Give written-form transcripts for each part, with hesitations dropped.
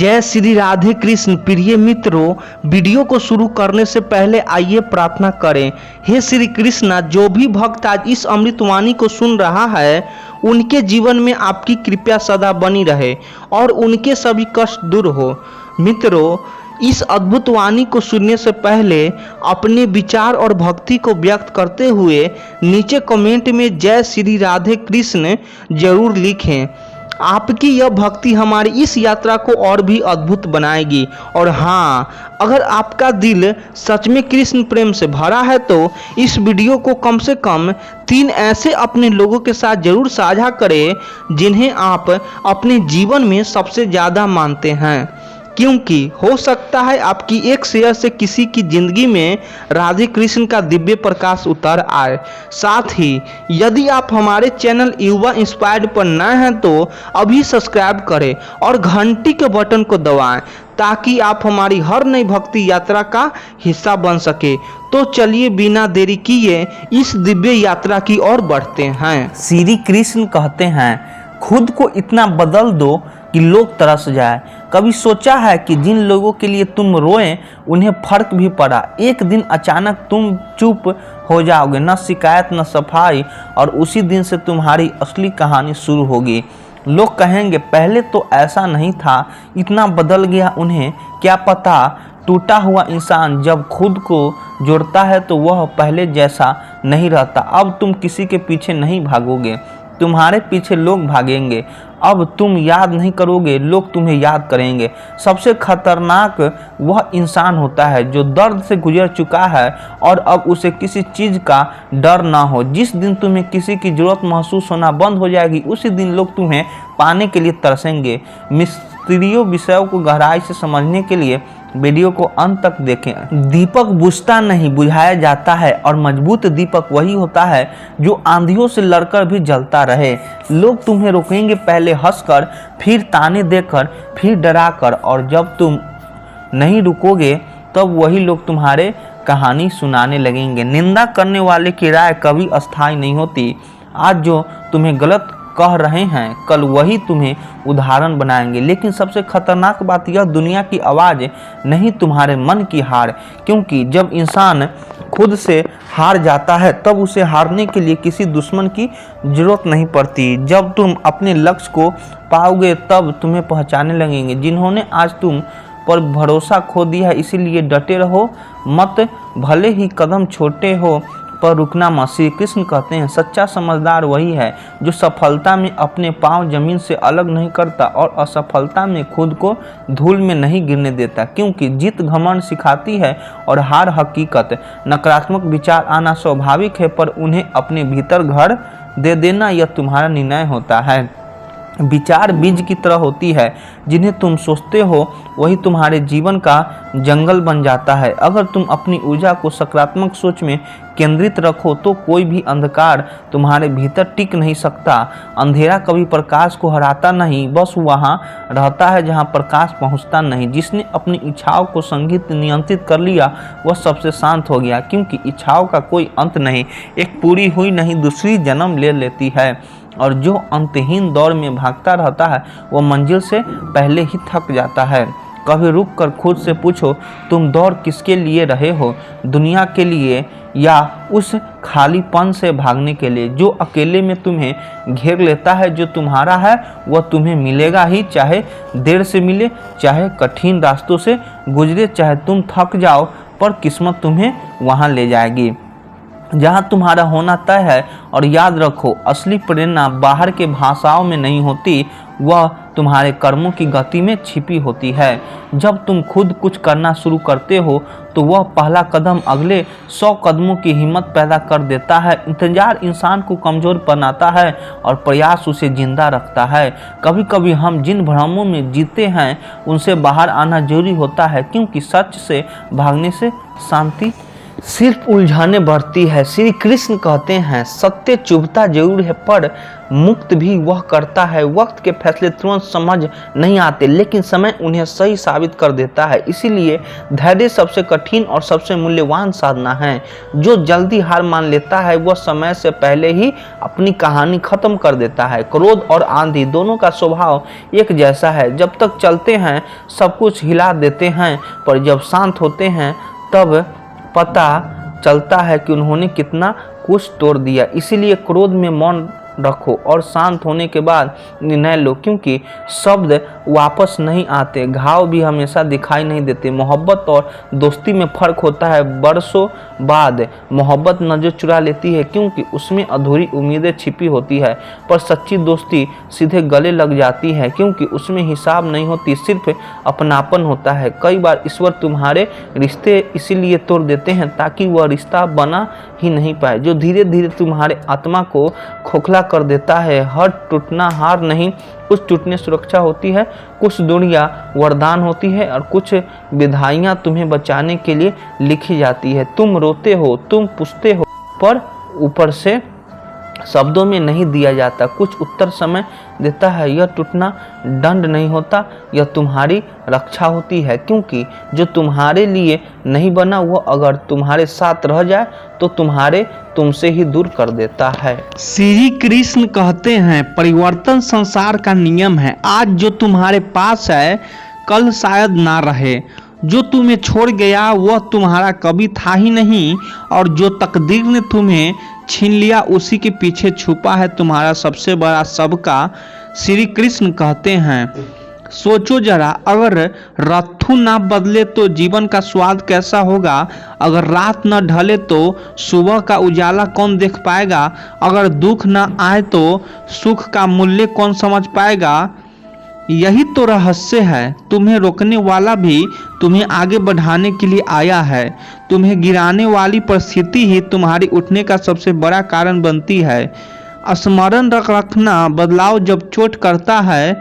जय श्री राधे कृष्ण। प्रिय मित्रों, वीडियो को शुरू करने से पहले आइए प्रार्थना करें। हे श्री कृष्णा, जो भी भक्त आज इस अमृतवाणी को सुन रहा है उनके जीवन में आपकी कृपा सदा बनी रहे और उनके सभी कष्ट दूर हो। मित्रों, इस अद्भुत वाणी को सुनने से पहले अपने विचार और भक्ति को व्यक्त करते हुए नीचे कमेंट में जय श्री राधे कृष्ण जरूर लिखें। आपकी यह भक्ति हमारी इस यात्रा को और भी अद्भुत बनाएगी। और हाँ, अगर आपका दिल सच में कृष्ण प्रेम से भरा है तो इस वीडियो को कम से कम 3 ऐसे अपने लोगों के साथ जरूर साझा करें जिन्हें आप अपने जीवन में सबसे ज़्यादा मानते हैं, क्योंकि हो सकता है आपकी एक शेयर से किसी की जिंदगी में राधे कृष्ण का दिव्य प्रकाश उतर आए। साथ ही यदि आप हमारे चैनल युवा इंस्पायर्ड पर नए हैं तो अभी सब्सक्राइब करें और घंटी के बटन को दबाएं ताकि आप हमारी हर नई भक्ति यात्रा का हिस्सा बन सके। तो चलिए बिना देरी किए इस दिव्य यात्रा की ओर बढ़ते हैं। श्री कृष्ण कहते हैं, खुद को इतना बदल दो कि लोग तरस जाए। कभी सोचा है कि जिन लोगों के लिए तुम रोए उन्हें फर्क भी पड़ा? एक दिन अचानक तुम चुप हो जाओगे, न शिकायत न सफाई, और उसी दिन से तुम्हारी असली कहानी शुरू होगी। लोग कहेंगे पहले तो ऐसा नहीं था, इतना बदल गया। उन्हें क्या पता, टूटा हुआ इंसान जब खुद को जोड़ता है तो वह पहले जैसा नहीं रहता। अब तुम किसी के पीछे नहीं भागोगे, तुम्हारे पीछे लोग भागेंगे। अब तुम याद नहीं करोगे, लोग तुम्हें याद करेंगे। सबसे खतरनाक वह इंसान होता है जो दर्द से गुजर चुका है और अब उसे किसी चीज़ का डर ना हो। जिस दिन तुम्हें किसी की ज़रूरत महसूस होना बंद हो जाएगी, उसी दिन लोग तुम्हें पाने के लिए तरसेंगे। मिस्त्रियों विषयों को गहराई से समझने के लिए वीडियो को अंत तक देखें। दीपक बुझता नहीं, बुझाया जाता है, और मजबूत दीपक वही होता है जो आंधियों से लड़कर भी जलता रहे। लोग तुम्हें रोकेंगे, पहले हंसकर, फिर ताने देकर, फिर डराकर, और जब तुम नहीं रुकोगे तब वही लोग तुम्हारे कहानी सुनाने लगेंगे। निंदा करने वाले की राय कभी अस्थायी नहीं होती। आज जो तुम्हें गलत कह रहे हैं कल वही तुम्हें उदाहरण बनाएंगे। लेकिन सबसे खतरनाक बात यह दुनिया की आवाज़ नहीं, तुम्हारे मन की हार। क्योंकि जब इंसान खुद से हार जाता है तब उसे हारने के लिए किसी दुश्मन की जरूरत नहीं पड़ती। जब तुम अपने लक्ष्य को पाओगे तब तुम्हें पहचानने लगेंगे जिन्होंने आज तुम पर भरोसा खो दिया है। इसीलिए डटे रहो मत, भले ही कदम छोटे हो पर रुकना मत। श्री कृष्ण कहते हैं, सच्चा समझदार वही है जो सफलता में अपने पांव जमीन से अलग नहीं करता और असफलता में खुद को धूल में नहीं गिरने देता। क्योंकि जीत घमंड सिखाती है और हार हकीकत। नकारात्मक विचार आना स्वाभाविक है, पर उन्हें अपने भीतर घर दे देना यह तुम्हारा निर्णय होता है। विचार बीज की तरह होती है, जिन्हें तुम सोचते हो वही तुम्हारे जीवन का जंगल बन जाता है। अगर तुम अपनी ऊर्जा को सकारात्मक सोच में केंद्रित रखो तो कोई भी अंधकार तुम्हारे भीतर टिक नहीं सकता। अंधेरा कभी प्रकाश को हराता नहीं, बस वहाँ रहता है जहाँ प्रकाश पहुँचता नहीं। जिसने अपनी इच्छाओं को संगीत नियंत्रित कर लिया वह सबसे शांत हो गया, क्योंकि इच्छाओं का कोई अंत नहीं, एक पूरी हुई नहीं दूसरी जन्म ले लेती है। और जो अंतहीन दौड़ में भागता रहता है वह मंजिल से पहले ही थक जाता है। कभी रुक कर खुद से पूछो, तुम दौड़ किसके लिए रहे हो? दुनिया के लिए या उस खालीपन से भागने के लिए जो अकेले में तुम्हें घेर लेता है? जो तुम्हारा है वह तुम्हें मिलेगा ही, चाहे देर से मिले, चाहे कठिन रास्तों से गुजरे, चाहे तुम थक जाओ, पर किस्मत तुम्हें वहाँ ले जाएगी जहाँ तुम्हारा होना तय है। और याद रखो, असली प्रेरणा बाहर के भाषाओं में नहीं होती, वह तुम्हारे कर्मों की गति में छिपी होती है। जब तुम खुद कुछ करना शुरू करते हो तो वह पहला कदम अगले 100 कदमों की हिम्मत पैदा कर देता है। इंतजार इंसान को कमज़ोर बनाता है और प्रयास उसे जिंदा रखता है। कभी कभी हम जिन भ्रमों में जीते हैं उनसे बाहर आना जरूरी होता है, क्योंकि सच से भागने से शांति सिर्फ उलझाने बढ़ती है। श्री कृष्ण कहते हैं सत्य चुभता जरूर है पर मुक्त भी वह करता है। वक्त के फैसले तुरंत समझ नहीं आते लेकिन समय उन्हें सही साबित कर देता है। इसीलिए धैर्य सबसे कठिन और सबसे मूल्यवान साधना है। जो जल्दी हार मान लेता है वह समय से पहले ही अपनी कहानी खत्म कर देता है। क्रोध और आंधी दोनों का स्वभाव एक जैसा है। जब तक चलते हैं सब कुछ हिला देते हैं पर जब शांत होते हैं तब पता चलता है कि उन्होंने कितना कुछ तोड़ दिया। इसीलिए क्रोध में मौन रखो और शांत होने के बाद निर्णय लो, क्योंकि शब्द वापस नहीं आते, घाव भी हमेशा दिखाई नहीं देते। मोहब्बत और दोस्ती में फर्क होता है। बरसों बाद मोहब्बत नजर चुरा लेती है क्योंकि उसमें अधूरी उम्मीदें छिपी होती है, पर सच्ची दोस्ती सीधे गले लग जाती है क्योंकि उसमें हिसाब नहीं होती, सिर्फ अपनापन होता है। कई बार ईश्वर तुम्हारे रिश्ते इसीलिए तोड़ देते हैं ताकि वह रिश्ता बना ही नहीं पाए, जो धीरे धीरे तुम्हारे आत्मा को खोखला कर देता है। हर टूटना हार नहीं, कुछ टूटने सुरक्षा होती है, कुछ दूरियां वरदान होती है और कुछ विधाइयां तुम्हें बचाने के लिए लिखी जाती है। तुम रोते हो, तुम पूछते हो, पर ऊपर से शब्दों में नहीं दिया जाता। कुछ उत्तर समय देता है। यह टूटना दंड नहीं होता, यह तुम्हारी रक्षा होती है, क्योंकि जो तुम्हारे लिए नहीं बना वह अगर तुम्हारे साथ रह जाए तो तुमसे ही दूर कर देता है। श्री कृष्ण कहते हैं परिवर्तन संसार का नियम है। आज जो तुम्हारे पास है कल शायद ना रहे। जो तुम्हें छोड़ गया वह तुम्हारा कभी था ही नहीं, और जो तकदीर ने तुम्हें छीन लिया उसी के पीछे छुपा है तुम्हारा सबसे बड़ा सबका। श्री कृष्ण कहते हैं सोचो जरा, अगर रत्थु ना बदले तो जीवन का स्वाद कैसा होगा। अगर रात न ढले तो सुबह का उजाला कौन देख पाएगा। अगर दुख न आए तो सुख का मूल्य कौन समझ पाएगा। यही तो रहस्य है। तुम्हें रोकने वाला भी तुम्हें आगे बढ़ाने के लिए आया है। तुम्हें गिराने वाली परिस्थिति ही तुम्हारी उठने का सबसे बड़ा कारण बनती है। स्मरण रखना, बदलाव जब चोट करता है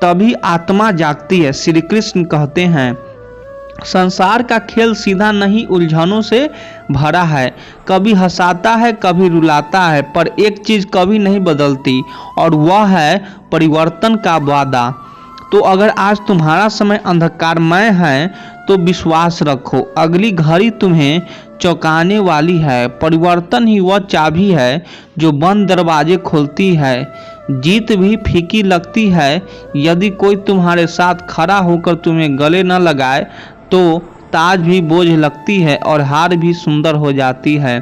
तभी आत्मा जागती है। श्री कृष्ण कहते हैं संसार का खेल सीधा नहीं, उलझनों से भरा है। कभी हंसाता है, कभी रुलाता है, पर एक चीज कभी नहीं बदलती और वह है परिवर्तन का वादा। तो अगर आज तुम्हारा समय अंधकारमय है तो विश्वास रखो, अगली घड़ी तुम्हें चौंकाने वाली है। परिवर्तन ही वह चाबी है जो बंद दरवाजे खोलती है। जीत भी फीकी लगती है यदि कोई तुम्हारे साथ खड़ा होकर तुम्हें गले न लगाए, तो ताज भी बोझ लगती है और हार भी सुंदर हो जाती है।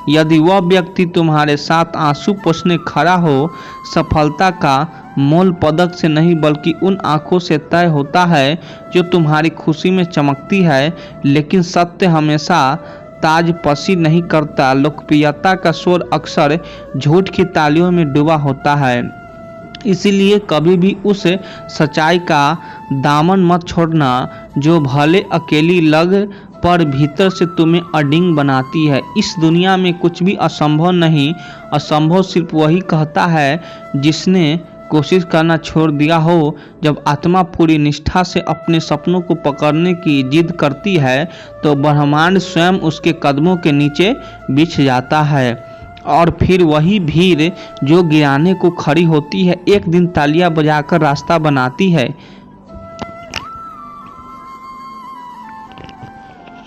यदि वह व्यक्ति तुम्हारे साथ आंसू पोंछने खड़ा हो, सफलता का मोल पदक से नहीं बल्कि उन आंखों से तय होता है जो तुम्हारी खुशी में चमकती है। लेकिन सत्य हमेशा ताज पसी नहीं करता। लोकप्रियता का शोर अक्सर झूठ की तालियों में डूबा होता है। इसीलिए कभी भी उस सच्चाई का दामन मत छोड़ना जो भले अकेली लग पर भीतर से तुम्हें अडिंग बनाती है। इस दुनिया में कुछ भी असंभव नहीं। असंभव सिर्फ वही कहता है जिसने कोशिश करना छोड़ दिया हो। जब आत्मा पूरी निष्ठा से अपने सपनों को पकड़ने की जिद करती है तो ब्रह्मांड स्वयं उसके कदमों के नीचे बिछ जाता है, और फिर वही भीड़ जो गिराने को खड़ी होती है एक दिन तालियां बजाकर रास्ता बनाती है।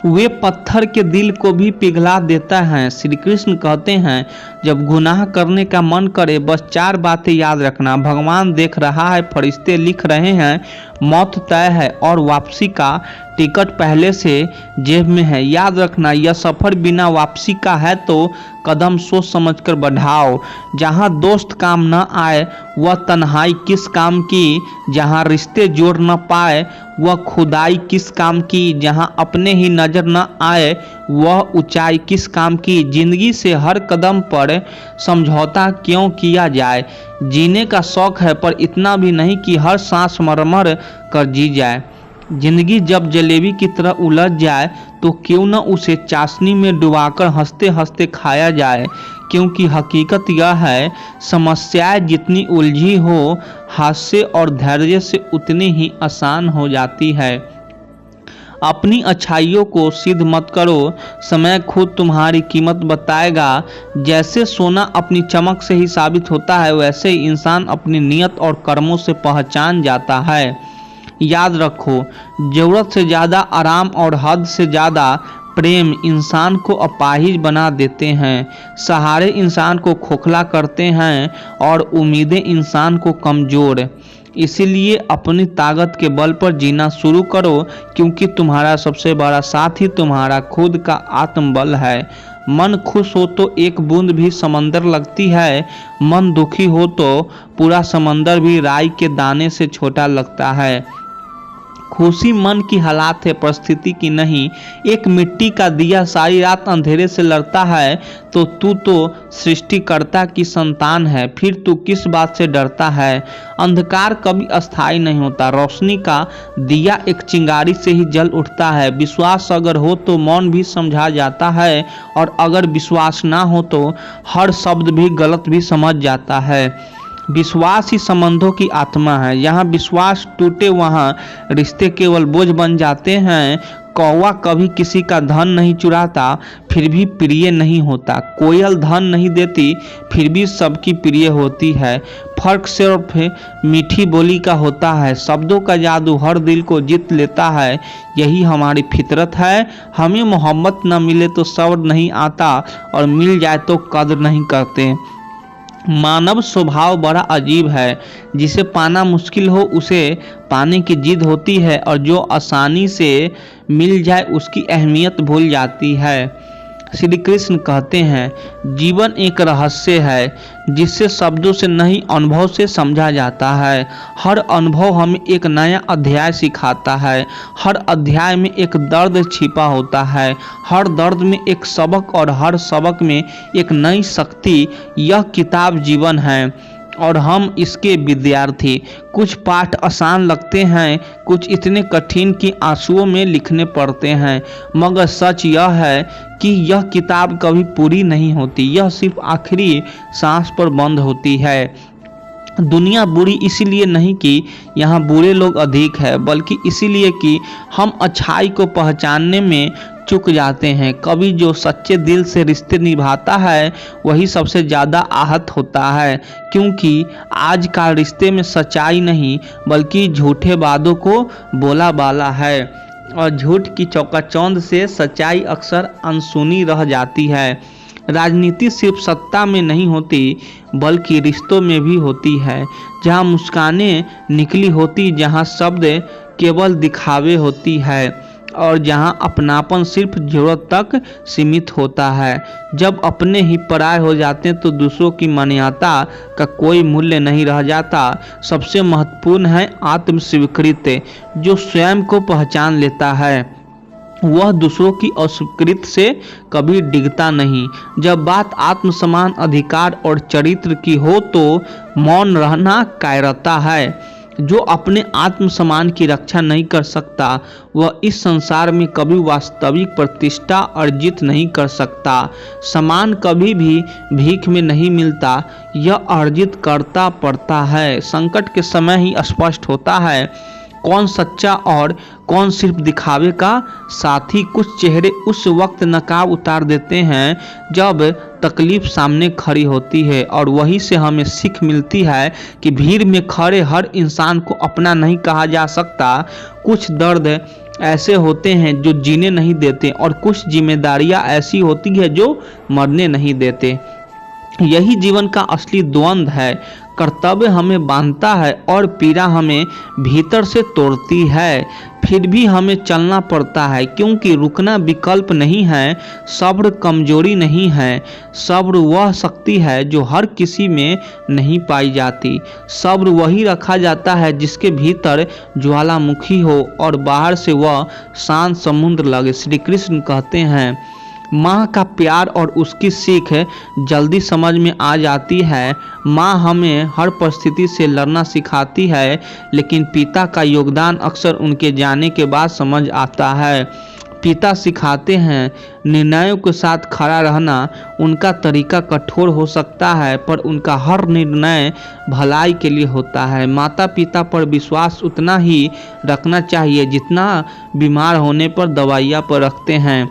वे पत्थर के दिल को भी पिघला देता है। श्री कृष्ण कहते हैं जब गुनाह करने का मन करे बस 4 बातें याद रखना। भगवान देख रहा है, फरिश्ते लिख रहे हैं, मौत तय है और वापसी का टिकट पहले से जेब में है। याद रखना यह सफ़र बिना वापसी का है तो कदम सोच समझकर बढ़ाओ। जहाँ दोस्त काम न आए वह तन्हाई किस काम की। जहाँ रिश्ते जोड़ न पाए वह खुदाई किस काम की। जहाँ अपने ही नज़र न आए वह ऊंचाई किस काम की। जिंदगी से हर कदम पर समझौता क्यों किया जाए। जीने का शौक है पर इतना भी नहीं कि हर सांस मरमर कर जी जाए। जिंदगी जब जलेबी की तरह उलझ जाए तो क्यों न उसे चाशनी में डुबाकर हंसते हंसते खाया जाए। क्योंकि हकीकत यह है समस्याएं जितनी उलझी हो हास्य और धैर्य से उतनी ही आसान हो जाती है। अपनी अच्छाइयों को सिद्ध मत करो, समय खुद तुम्हारी कीमत बताएगा। जैसे सोना अपनी चमक से ही साबित होता है, वैसे ही इंसान अपनी नियत और कर्मों से पहचान जाता है। याद रखो, जरूरत से ज़्यादा आराम और हद से ज़्यादा प्रेम इंसान को अपाहिज बना देते हैं। सहारे इंसान को खोखला करते हैं और उम्मीदें इंसान को कमज़ोर। इसीलिए अपनी ताकत के बल पर जीना शुरू करो, क्योंकि तुम्हारा सबसे बड़ा साथी तुम्हारा खुद का आत्मबल है। मन खुश हो तो एक बूंद भी समंदर लगती है, मन दुखी हो तो पूरा समंदर भी राई के दाने से छोटा लगता है। खुशी मन की हालात है, परिस्थिति की नहीं। एक मिट्टी का दिया सारी रात अंधेरे से लड़ता है, तो तू तो सृष्टिकर्ता की संतान है, फिर तू किस बात से डरता है। अंधकार कभी अस्थायी नहीं होता, रोशनी का दिया एक चिंगारी से ही जल उठता है। विश्वास अगर हो तो मौन भी समझा जाता है, और अगर विश्वास ना हो तो हर शब्द भी गलत भी समझ जाता है। विश्वास ही संबंधों की आत्मा है। यहाँ विश्वास टूटे वहाँ रिश्ते केवल बोझ बन जाते हैं। कौवा कभी किसी का धन नहीं चुराता, फिर भी प्रिय नहीं होता। कोयल धन नहीं देती, फिर भी सबकी प्रिय होती है। फर्क सिर्फ मीठी बोली का होता है। शब्दों का जादू हर दिल को जीत लेता है। यही हमारी फितरत है। हमें मोहब्बत न मिले तो सब्र नहीं आता, और मिल जाए तो कद्र नहीं करते। मानव स्वभाव बड़ा अजीब है। जिसे पाना मुश्किल हो उसे पाने की जिद होती है, और जो आसानी से मिल जाए उसकी अहमियत भूल जाती है। श्री कृष्ण कहते हैं, जीवन एक रहस्य है जिसे शब्दों से नहीं, अनुभव से समझा जाता है। हर अनुभव हमें एक नया अध्याय सिखाता है। हर अध्याय में एक दर्द छिपा होता है, हर दर्द में एक सबक, और हर सबक में एक नई शक्ति। यह किताब जीवन है और हम इसके विद्यार्थी। कुछ पाठ आसान लगते हैं, कुछ इतने कठिन कि आंसुओं में लिखने पड़ते हैं, मगर सच यह है कि यह किताब कभी पूरी नहीं होती। यह सिर्फ आखिरी सांस पर बंद होती है। दुनिया बुरी इसीलिए नहीं कि यहाँ बुरे लोग अधिक है, बल्कि इसीलिए कि हम अच्छाई को पहचानने में चूक जाते हैं। कभी जो सच्चे दिल से रिश्ते निभाता है वही सबसे ज़्यादा आहत होता है, क्योंकि आज का रिश्ते में सच्चाई नहीं बल्कि झूठे वादों को बोला बाला है, और झूठ की चौकाचौंध से सच्चाई अक्सर अनसुनी रह जाती है। राजनीति सिर्फ सत्ता में नहीं होती बल्कि रिश्तों में भी होती है। जहाँ मुस्कानें निकली होती, जहाँ शब्द केवल दिखावे होती है, और जहाँ अपनापन सिर्फ जरूरत तक सीमित होता है। जब अपने ही पराये हो जाते हैं तो दूसरों की मान्यता का कोई मूल्य नहीं रह जाता। सबसे महत्वपूर्ण है आत्म स्वीकृति। जो स्वयं को पहचान लेता है वह दूसरों की अस्वीकृति से कभी डिगता नहीं। जब बात आत्मसम्मान, अधिकार और चरित्र की हो तो मौन रहना कायरता है। जो अपने आत्मसम्मान की रक्षा नहीं कर सकता वह इस संसार में कभी वास्तविक प्रतिष्ठा अर्जित नहीं कर सकता। सम्मान कभी भी भीख में नहीं मिलता, यह अर्जित करता पड़ता है। संकट के समय ही स्पष्ट होता है कौन सच्चा और कौन सिर्फ दिखावे का साथी। कुछ चेहरे उस वक्त नकाब उतार देते हैं जब तकलीफ सामने खड़ी होती है, और वहीं से हमें सीख मिलती है कि भीड़ में खड़े हर इंसान को अपना नहीं कहा जा सकता। कुछ दर्द ऐसे होते हैं जो जीने नहीं देते, और कुछ जिम्मेदारियां ऐसी होती है जो मरने नहीं देते। यही जीवन का असली द्वंद्व है। कर्तव्य हमें बांधता है और पीड़ा हमें भीतर से तोड़ती है। फिर भी हमें चलना पड़ता है, क्योंकि रुकना विकल्प नहीं है। सब्र कमजोरी नहीं है, सब्र वह शक्ति है जो हर किसी में नहीं पाई जाती। सब्र वही रखा जाता है जिसके भीतर ज्वालामुखी हो और बाहर से वह शांत समुद्र लगे। श्री कृष्ण कहते हैं, माँ का प्यार और उसकी सीख जल्दी समझ में आ जाती है। माँ हमें हर परिस्थिति से लड़ना सिखाती है, लेकिन पिता का योगदान अक्सर उनके जाने के बाद समझ आता है। पिता सिखाते हैं, निर्णयों के साथ खड़ा रहना। उनका तरीका कठोर हो सकता है पर उनका हर निर्णय भलाई के लिए होता है। माता पिता पर विश्वास उतना ही रखना चाहिए जितना बीमार होने पर दवाइयाँ पर रखते हैं,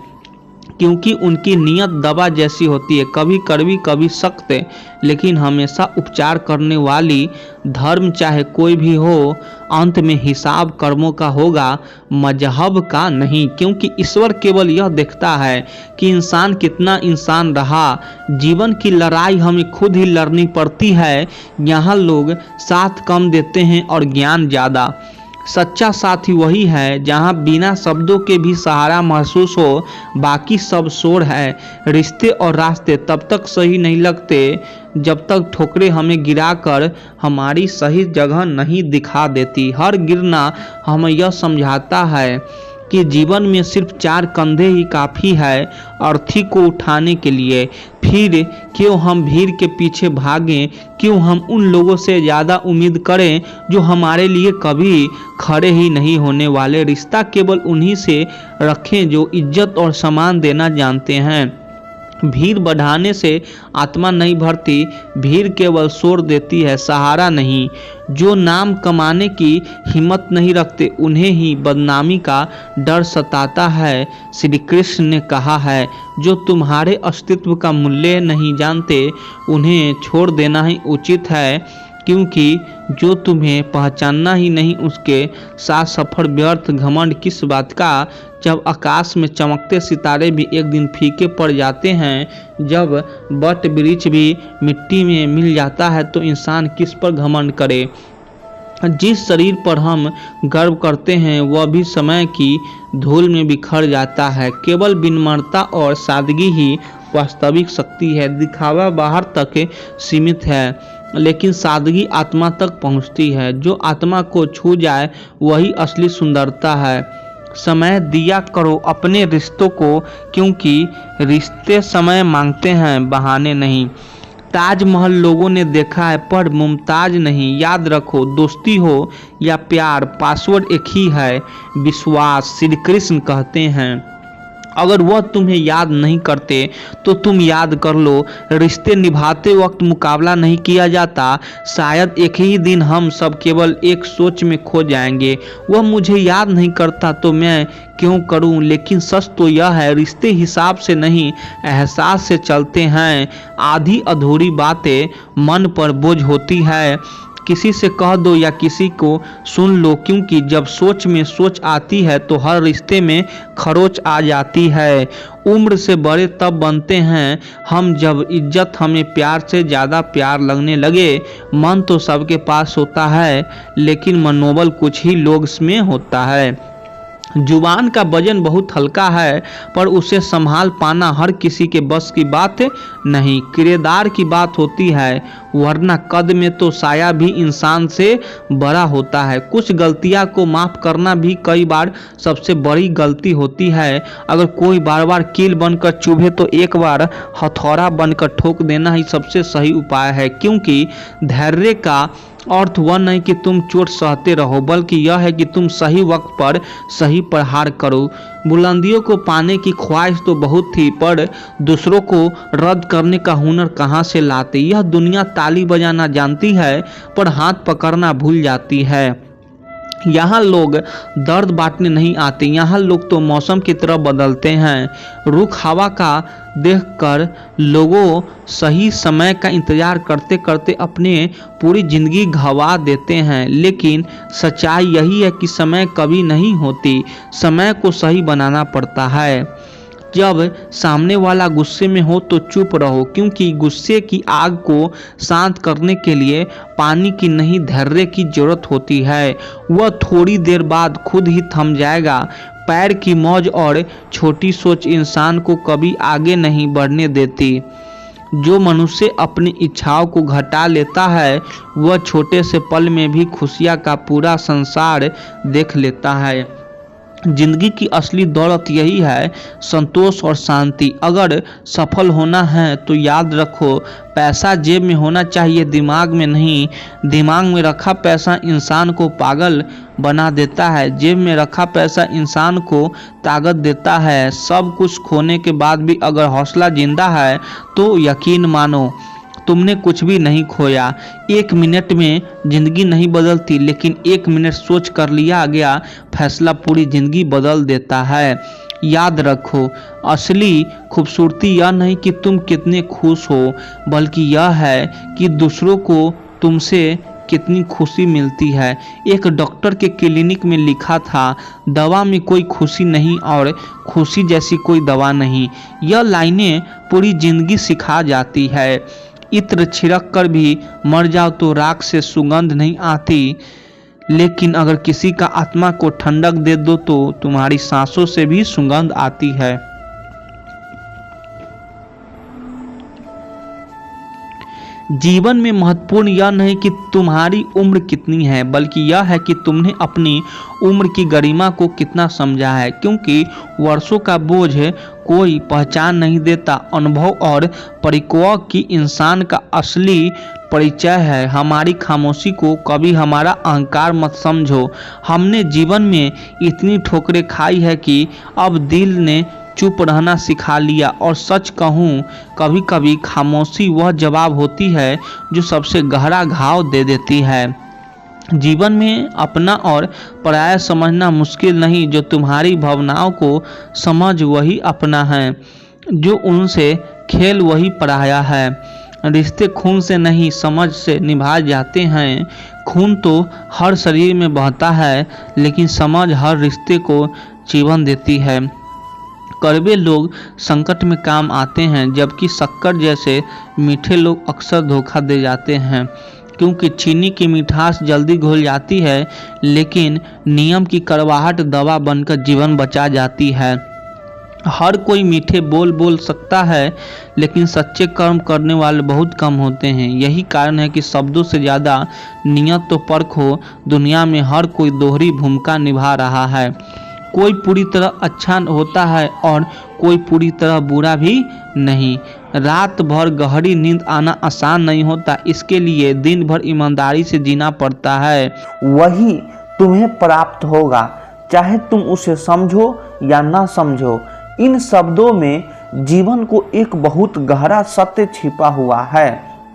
क्योंकि उनकी नीयत दवा जैसी होती है, कभी कड़वी कभी सख्त, लेकिन हमेशा उपचार करने वाली। धर्म चाहे कोई भी हो, अंत में हिसाब कर्मों का होगा, मजहब का नहीं, क्योंकि ईश्वर केवल यह देखता है कि इंसान कितना इंसान रहा। जीवन की लड़ाई हमें खुद ही लड़नी पड़ती है। यहाँ लोग साथ कम देते हैं और ज्ञान ज़्यादा। सच्चा साथी वही है जहाँ बिना शब्दों के भी सहारा महसूस हो, बाकी सब शोर है। रिश्ते और रास्ते तब तक सही नहीं लगते जब तक ठोकरें हमें गिराकर हमारी सही जगह नहीं दिखा देती। हर गिरना हमें यह समझाता है कि जीवन में सिर्फ 4 कंधे ही काफ़ी है अर्थी को उठाने के लिए। फिर क्यों हम भीड़ के पीछे भागें, क्यों हम उन लोगों से ज़्यादा उम्मीद करें जो हमारे लिए कभी खड़े ही नहीं होने वाले। रिश्ता केवल उन्हीं से रखें जो इज्जत और सम्मान देना जानते हैं। भीड़ बढ़ाने से आत्मा नहीं भरती, भीड़ केवल शोर देती है, सहारा नहीं। जो नाम कमाने की हिम्मत नहीं रखते उन्हें ही बदनामी का डर सताता है। श्री कृष्ण ने कहा है, जो तुम्हारे अस्तित्व का मूल्य नहीं जानते उन्हें छोड़ देना ही उचित है, क्योंकि जो तुम्हें पहचानना ही नहीं उसके साथ सफर व्यर्थ। घमंड किस बात का, जब आकाश में चमकते सितारे भी एक दिन फीके पड़ जाते हैं, जब वट वृक्ष भी मिट्टी में मिल जाता है, तो इंसान किस पर घमंड करे। जिस शरीर पर हम गर्व करते हैं वह भी समय की धूल में बिखर जाता है। केवल विनम्रता और सादगी ही वास्तविक शक्ति है। दिखावा बाहर तक सीमित है, लेकिन सादगी आत्मा तक पहुंचती है। जो आत्मा को छू जाए वही असली सुंदरता है। समय दिया करो अपने रिश्तों को, क्योंकि रिश्ते समय मांगते हैं, बहाने नहीं। ताजमहल लोगों ने देखा है पर मुमताज नहीं। याद रखो, दोस्ती हो या प्यार, पासवर्ड एक ही है, विश्वास। श्री कृष्ण कहते हैं, अगर वह तुम्हें याद नहीं करते तो तुम याद कर लो। रिश्ते निभाते वक्त मुकाबला नहीं किया जाता। शायद एक ही दिन हम सब केवल एक सोच में खो जाएंगे, वह मुझे याद नहीं करता तो मैं क्यों करूं। लेकिन सच तो यह है, रिश्ते हिसाब से नहीं एहसास से चलते हैं। आधी अधूरी बातें मन पर बोझ होती है। किसी से कह दो या किसी को सुन लो, क्योंकि जब सोच में सोच आती है तो हर रिश्ते में खरोच आ जाती है। उम्र से बड़े तब बनते हैं हम जब इज्जत हमें प्यार से ज़्यादा प्यार लगने लगे। मन तो सबके पास होता है, लेकिन मनोबल कुछ ही लोग में होता है। जुबान का वजन बहुत हल्का है, पर उसे संभाल पाना हर किसी के बस की बात नहीं। किरदार की बात होती है, वरना कद में तो साया भी इंसान से बड़ा होता है। कुछ गलतियां को माफ़ करना भी कई बार सबसे बड़ी गलती होती है। अगर कोई बार बार कील बनकर चुभे तो एक बार हथौड़ा बनकर ठोक देना ही सबसे सही उपाय है, क्योंकि धैर्य का अर्थ वह नहीं कि तुम चोट सहते रहो, बल्कि यह है कि तुम सही वक्त पर सही प्रहार करो। बुलंदियों को पाने की ख्वाहिश तो बहुत थी, पर दूसरों को रद्द करने का हुनर कहाँ से लाते। यह दुनिया ताली बजाना जानती है पर हाथ पकड़ना भूल जाती है। यहाँ लोग दर्द बांटने नहीं आते, यहाँ लोग तो मौसम की तरह बदलते हैं। रुख हवा का देखकर लोगों सही समय का इंतजार करते करते अपने पूरी जिंदगी गंवा देते हैं। लेकिन सच्चाई यही है कि समय कभी नहीं होती, समय को सही बनाना पड़ता है। जब सामने वाला गुस्से में हो तो चुप रहो, क्योंकि गुस्से की आग को शांत करने के लिए पानी की नहीं धैर्य की जरूरत होती है। वह थोड़ी देर बाद खुद ही थम जाएगा। पैर की मौज और छोटी सोच इंसान को कभी आगे नहीं बढ़ने देती। जो मनुष्य अपनी इच्छाओं को घटा लेता है वह छोटे से पल में भी खुशियाँ का पूरा संसार देख लेता है। जिंदगी की असली दौलत यही है, संतोष और शांति। अगर सफल होना है तो याद रखो, पैसा जेब में होना चाहिए, दिमाग में नहीं। दिमाग में रखा पैसा इंसान को पागल बना देता है, जेब में रखा पैसा इंसान को ताकत देता है। सब कुछ खोने के बाद भी अगर हौसला जिंदा है तो यकीन मानो तुमने कुछ भी नहीं खोया। 1 मिनट में जिंदगी नहीं बदलती, लेकिन 1 मिनट सोच कर लिया गया फैसला पूरी जिंदगी बदल देता है। याद रखो, असली खूबसूरती यह नहीं कि तुम कितने खुश हो, बल्कि यह है कि दूसरों को तुमसे कितनी खुशी मिलती है। एक डॉक्टर के क्लिनिक में लिखा था, दवा में कोई खुशी नहीं और खुशी जैसी कोई दवा नहीं। यह लाइनें पूरी जिंदगी सिखा जाती है। इत्र छिड़क कर भी मर जाओ तो राख से सुगंध नहीं आती, लेकिन अगर किसी का आत्मा को ठंडक दे दो तो तुम्हारी सांसों से भी सुगंध आती है। जीवन में महत्वपूर्ण यह नहीं कि तुम्हारी उम्र कितनी है, बल्कि यह है कि तुमने अपनी उम्र की गरिमा को कितना समझा है, क्योंकि वर्षों का बोझ कोई पहचान नहीं देता। अनुभव और परिपक्व की इंसान का असली परिचय है। हमारी खामोशी को कभी हमारा अहंकार मत समझो। हमने जीवन में इतनी ठोकरें खाई है कि अब दिल ने चुप रहना सिखा लिया। और सच कहूँ, कभी कभी खामोशी वह जवाब होती है जो सबसे गहरा घाव दे देती है। जीवन में अपना और पराया समझना मुश्किल नहीं, जो तुम्हारी भावनाओं को समझ वही अपना है, जो उनसे खेल वही पराया है। रिश्ते खून से नहीं, समझ से निभाए जाते हैं। खून तो हर शरीर में बहता है, लेकिन समझ हर रिश्ते को जीवन देती है। कड़वे लोग संकट में काम आते हैं, जबकि शक्कर जैसे मीठे लोग अक्सर धोखा दे जाते हैं। क्योंकि चीनी की मिठास जल्दी घुल जाती है, लेकिन नियम की कड़वाहट दवा बनकर जीवन बचा जाती है। हर कोई मीठे बोल सकता है, लेकिन सच्चे कर्म करने वाले बहुत कम होते हैं। यही कारण है कि शब्दों से ज़्यादा नियत तो परखो। दुनिया में हर कोई दोहरी भूमिका निभा रहा है। कोई पूरी तरह अच्छा होता है और कोई पूरी तरह बुरा भी नहीं। रात भर गहरी नींद आना आसान नहीं होता, इसके लिए दिन भर ईमानदारी से जीना पड़ता है। वही तुम्हें प्राप्त होगा, चाहे तुम उसे समझो या ना समझो। इन शब्दों में जीवन को एक बहुत गहरा सत्य छिपा हुआ है,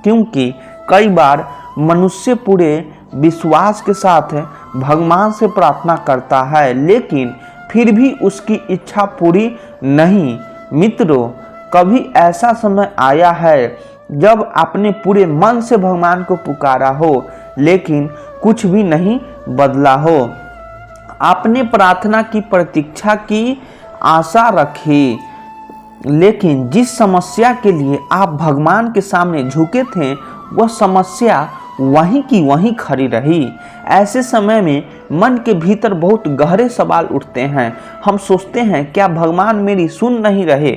क्योंकि कई बार मनुष्य पूरे विश्वास के साथ भगवान से प्रार्थना करता है, लेकिन फिर भी उसकी इच्छा पूरी नहीं। मित्रों, कभी ऐसा समय आया है जब आपने पूरे मन से भगवान को पुकारा हो, लेकिन कुछ भी नहीं बदला हो। आपने प्रार्थना की प्रतीक्षा की, आशा रखी, लेकिन जिस समस्या के लिए आप भगवान के सामने झुके थे, वह समस्या वहीं की वहीं खड़ी रही। ऐसे समय में मन के भीतर बहुत गहरे सवाल उठते हैं। हम सोचते हैं, क्या भगवान मेरी सुन नहीं रहे?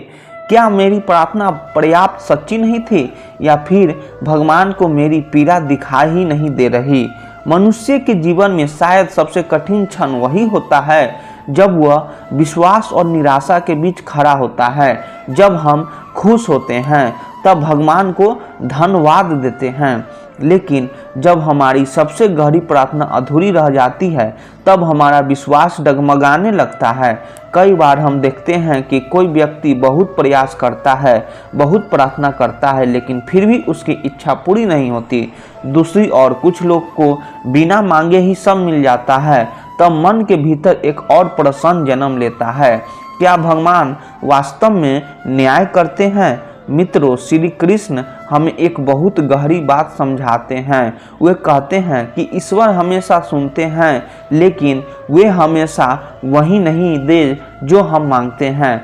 क्या मेरी प्रार्थना पर्याप्त सच्ची नहीं थी? या फिर भगवान को मेरी पीड़ा दिखाई ही नहीं दे रही? मनुष्य के जीवन में शायद सबसे कठिन क्षण वही होता है जब वह विश्वास और निराशा के बीच खड़ा होता है। जब हम खुश होते हैं तब भगवान को धन्यवाद देते हैं, लेकिन जब हमारी सबसे गहरी प्रार्थना अधूरी रह जाती है तब हमारा विश्वास डगमगाने लगता है। कई बार हम देखते हैं कि कोई व्यक्ति बहुत प्रयास करता है, बहुत प्रार्थना करता है, लेकिन फिर भी उसकी इच्छा पूरी नहीं होती। दूसरी ओर कुछ लोग को बिना मांगे ही सब मिल जाता है, तब मन के भीतर एक और प्रश्न जन्म लेता है, क्या भगवान वास्तव में न्याय करते हैं? मित्रों, श्री कृष्ण हमें एक बहुत गहरी बात समझाते हैं। वे कहते हैं कि ईश्वर हमेशा सुनते हैं, लेकिन वे हमेशा वही नहीं दे जो हम मांगते हैं,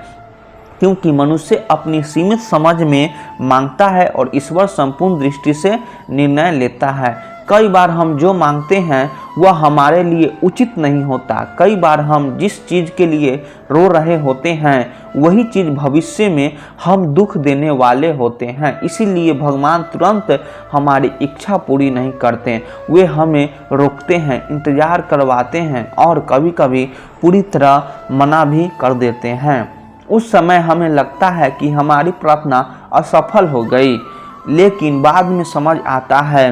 क्योंकि मनुष्य अपनी सीमित समझ में मांगता है और ईश्वर संपूर्ण दृष्टि से निर्णय लेता है। कई बार हम जो मांगते हैं वह हमारे लिए उचित नहीं होता। कई बार हम जिस चीज़ के लिए रो रहे होते हैं वही चीज़ भविष्य में हम दुख देने वाले होते हैं। इसीलिए भगवान तुरंत हमारी इच्छा पूरी नहीं करते, वे हमें रोकते हैं, इंतजार करवाते हैं और कभी कभी पूरी तरह मना भी कर देते हैं। उस समय हमें लगता है कि हमारी प्रार्थना असफल हो गई, लेकिन बाद में समझ आता है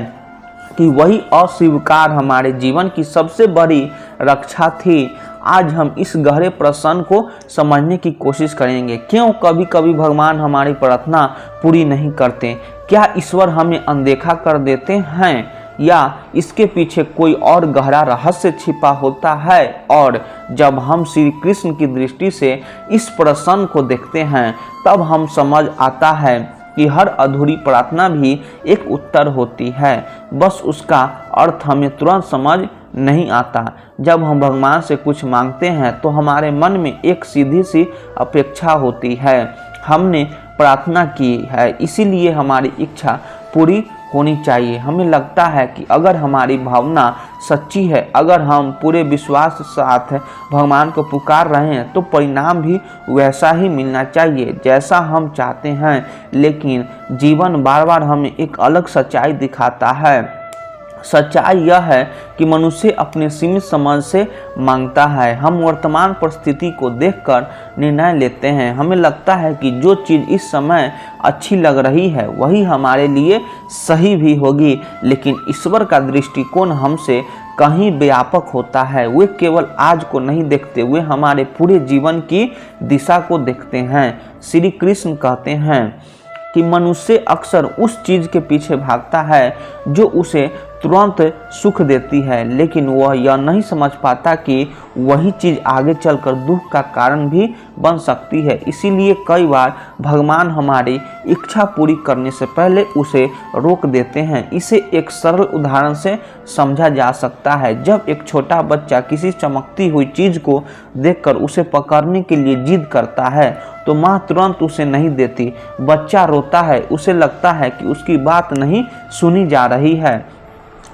कि वही अस्वीकार हमारे जीवन की सबसे बड़ी रक्षा थी। आज हम इस गहरे प्रश्न को समझने की कोशिश करेंगे, क्यों कभी कभी भगवान हमारी प्रार्थना पूरी नहीं करते? क्या ईश्वर हमें अनदेखा कर देते हैं या इसके पीछे कोई और गहरा रहस्य छिपा होता है? और जब हम श्री कृष्ण की दृष्टि से इस प्रश्न को देखते हैं तब हम समझ आता है कि हर अधूरी प्रार्थना भी एक उत्तर होती है, बस उसका अर्थ हमें तुरंत समझ नहीं आता। जब हम भगवान से कुछ मांगते हैं तो हमारे मन में एक सीधी सी अपेक्षा होती है, हमने प्रार्थना की है इसीलिए हमारी इच्छा पूरी होनी चाहिए। हमें लगता है कि अगर हमारी भावना सच्ची है, अगर हम पूरे विश्वास के साथ भगवान को पुकार रहे हैं तो परिणाम भी वैसा ही मिलना चाहिए जैसा हम चाहते हैं। लेकिन जीवन बार बार हमें एक अलग सच्चाई दिखाता है। सच्चाई यह है कि मनुष्य अपने सीमित समझ से मांगता है। हम वर्तमान परिस्थिति को देखकर निर्णय लेते हैं। हमें लगता है कि जो चीज़ इस समय अच्छी लग रही है वही हमारे लिए सही भी होगी, लेकिन ईश्वर का दृष्टिकोण हमसे कहीं व्यापक होता है। वे केवल आज को नहीं देखते, वे हमारे पूरे जीवन की दिशा को देखते हैं। श्री कृष्ण कहते हैं कि मनुष्य अक्सर उस चीज़ के पीछे भागता है जो उसे तुरंत सुख देती है, लेकिन वह यह नहीं समझ पाता कि वही चीज़ आगे चलकर दुख का कारण भी बन सकती है। इसीलिए कई बार भगवान हमारी इच्छा पूरी करने से पहले उसे रोक देते हैं। इसे एक सरल उदाहरण से समझा जा सकता है। जब एक छोटा बच्चा किसी चमकती हुई चीज़ को देखकर उसे पकड़ने के लिए जिद करता है तो माँ तुरंत उसे नहीं देती। बच्चा रोता है, उसे लगता है कि उसकी बात नहीं सुनी जा रही है,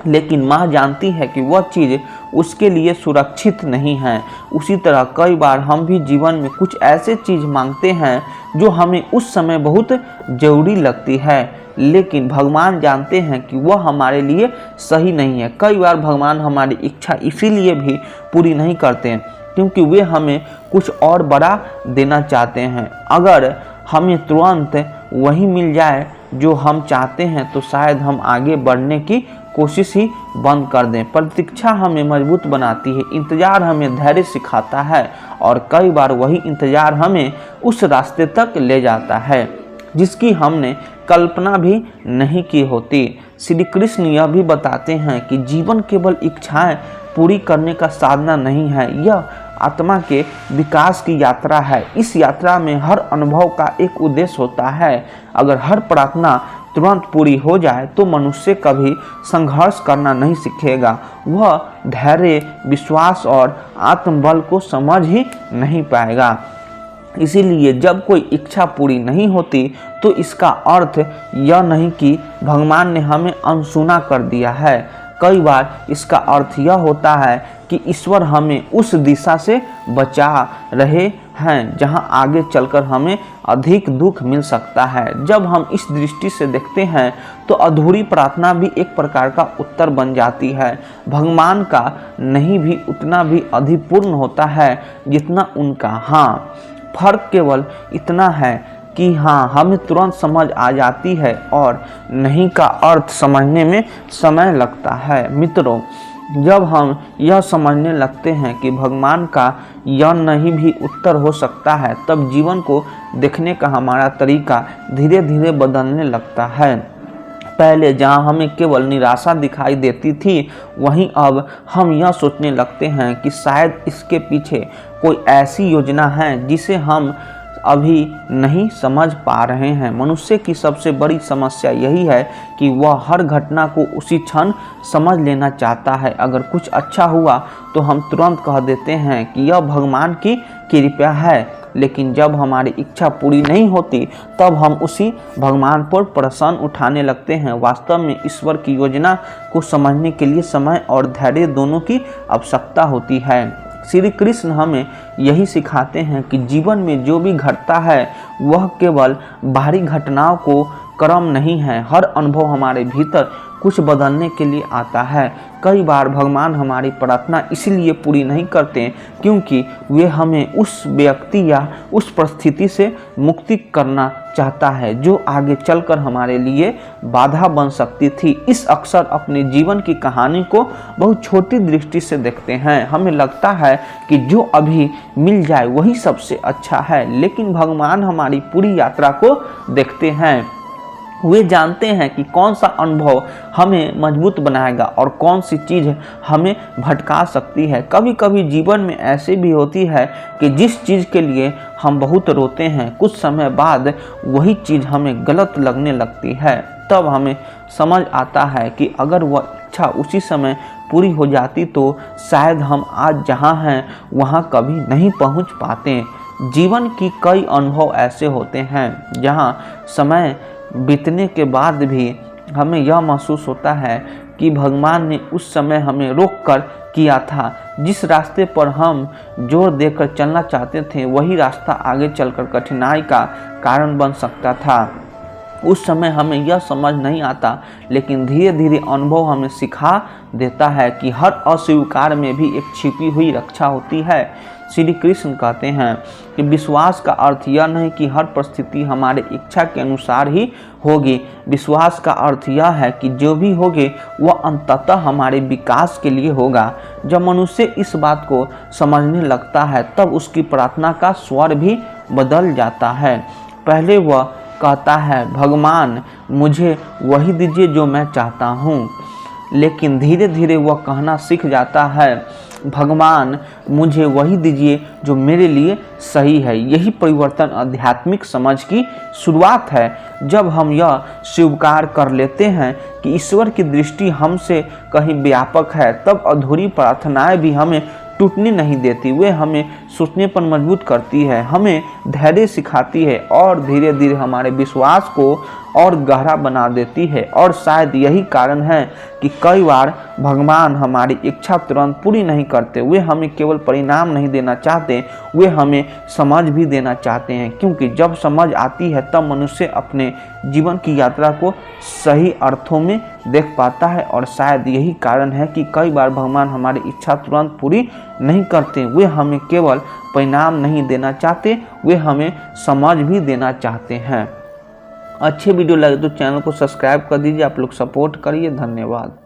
लेकिन माँ जानती है कि वह चीज़ उसके लिए सुरक्षित नहीं है। उसी तरह कई बार हम भी जीवन में कुछ ऐसे चीज़ मांगते हैं जो हमें उस समय बहुत ज़रूरी लगती है, लेकिन भगवान जानते हैं कि वह हमारे लिए सही नहीं है। कई बार भगवान हमारी इच्छा इसीलिए भी पूरी नहीं करते हैं क्योंकि वे हमें कुछ और बड़ा देना चाहते हैं। अगर हमें तुरंत वही मिल जाए जो हम चाहते हैं तो शायद हम आगे बढ़ने की कोशिश ही बंद कर दें। प्रतीक्षा हमें मजबूत बनाती है, इंतज़ार हमें धैर्य सिखाता है और कई बार वही इंतज़ार हमें उस रास्ते तक ले जाता है जिसकी हमने कल्पना भी नहीं की होती। श्री कृष्ण यह भी बताते हैं कि जीवन केवल इच्छाएं पूरी करने का साधना नहीं है, यह आत्मा के विकास की यात्रा है। इस यात्रा में हर अनुभव का एक उद्देश्य होता है। अगर हर प्रार्थना तुरंत पूरी हो जाए तो मनुष्य कभी संघर्ष करना नहीं सीखेगा, वह धैर्य, विश्वास और आत्मबल को समझ ही नहीं पाएगा। इसीलिए जब कोई इच्छा पूरी नहीं होती तो इसका अर्थ यह नहीं कि भगवान ने हमें अनसुना कर दिया है। कई बार इसका अर्थ यह होता है कि ईश्वर हमें उस दिशा से बचा रहे हैं जहां आगे चलकर हमें अधिक दुख मिल सकता है। जब हम इस दृष्टि से देखते हैं तो अधूरी प्रार्थना भी एक प्रकार का उत्तर बन जाती है। भगवान का नहीं भी उतना भी अधिक पूर्ण होता है जितना उनका हाँ। फर्क केवल इतना है कि हाँ हमें तुरंत समझ आ जाती है और नहीं का अर्थ समझने में समय लगता है। मित्रों, जब हम यह समझने लगते हैं कि भगवान का यह नहीं भी उत्तर हो सकता है तब जीवन को देखने का हमारा तरीका धीरे धीरे बदलने लगता है। पहले जहां हमें केवल निराशा दिखाई देती थी वहीं अब हम यह सोचने लगते हैं कि शायद इसके पीछे कोई ऐसी योजना है जिसे हम अभी नहीं समझ पा रहे हैं। मनुष्य की सबसे बड़ी समस्या यही है कि वह हर घटना को उसी क्षण समझ लेना चाहता है। अगर कुछ अच्छा हुआ तो हम तुरंत कह देते हैं कि यह भगवान की कृपा है। लेकिन जब हमारी इच्छा पूरी नहीं होती तब हम उसी भगवान पर प्रश्न उठाने लगते हैं। वास्तव में ईश्वर की योजना को समझने के लिए समय और धैर्य दोनों की आवश्यकता होती है। श्री कृष्ण हमें यही सिखाते हैं कि जीवन में जो भी घटता है वह केवल बाहरी घटनाओं को क्रम नहीं है। हर अनुभव हमारे भीतर कुछ बदलने के लिए आता है। कई बार भगवान हमारी प्रार्थना इसलिए पूरी नहीं करते क्योंकि वे हमें उस व्यक्ति या उस परिस्थिति से मुक्ति करना चाहता है जो आगे चलकर हमारे लिए बाधा बन सकती थी। इस अक्सर अपने जीवन की कहानी को बहुत छोटी दृष्टि से देखते हैं। हमें लगता है कि जो अभी मिल जाए वही सबसे अच्छा है, लेकिन भगवान हमारी पूरी यात्रा को देखते हैं। वे जानते हैं कि कौन सा अनुभव हमें मजबूत बनाएगा और कौन सी चीज़ हमें भटका सकती है। कभी कभी जीवन में ऐसे भी होती है कि जिस चीज़ के लिए हम बहुत रोते हैं कुछ समय बाद वही चीज़ हमें गलत लगने लगती है। तब हमें समझ आता है कि अगर वह इच्छा उसी समय पूरी हो जाती तो शायद हम आज जहाँ हैं वहाँ कभी नहीं पहुँच पाते। जीवन की कई अनुभव ऐसे होते हैं जहाँ समय बीतने के बाद भी हमें यह महसूस होता है कि भगवान ने उस समय हमें रोक कर किया था। जिस रास्ते पर हम जोर देकर चलना चाहते थे वही रास्ता आगे चलकर कठिनाई का कारण बन सकता था। उस समय हमें यह समझ नहीं आता, लेकिन धीरे धीरे अनुभव हमें सिखा देता है कि हर अस्वीकार में भी एक छिपी हुई रक्षा होती है। श्री कृष्ण कहते हैं कि विश्वास का अर्थ यह नहीं कि हर परिस्थिति हमारे इच्छा के अनुसार ही होगी। विश्वास का अर्थ यह है कि जो भी होगे वह अंततः हमारे विकास के लिए होगा। जब मनुष्य इस बात को समझने लगता है तब उसकी प्रार्थना का स्वर भी बदल जाता है। पहले वह कहता है भगवान मुझे वही दीजिए जो मैं चाहता हूँ, लेकिन धीरे धीरे वह कहना सीख जाता है भगवान मुझे वही दीजिए जो मेरे लिए सही है। यही परिवर्तन आध्यात्मिक समझ की शुरुआत है। जब हम यह स्वीकार कर लेते हैं कि ईश्वर की दृष्टि हमसे कहीं व्यापक है तब अधूरी प्रार्थनाएं भी हमें टूटने नहीं देती। वे हमें सोचने पर मजबूत करती है, हमें धैर्य सिखाती है और धीरे धीरे हमारे विश्वास को और गहरा बना देती है। और शायद यही कारण है कि कई बार भगवान हमारी इच्छा तुरंत पूरी नहीं करते। वे हमें केवल परिणाम नहीं देना चाहते, वे हमें समझ भी देना चाहते हैं, क्योंकि जब समझ आती है तब मनुष्य अपने जीवन की यात्रा को सही अर्थों में देख पाता है। और शायद यही कारण है कि कई बार भगवान हमारी इच्छा तुरंत पूरी नहीं करते। वे हमें केवल परिणाम नहीं देना चाहते, वे हमें समझ भी देना चाहते हैं। अच्छे वीडियो लगे तो चैनल को सब्सक्राइब कर दीजिए। आप लोग सपोर्ट करिए। धन्यवाद।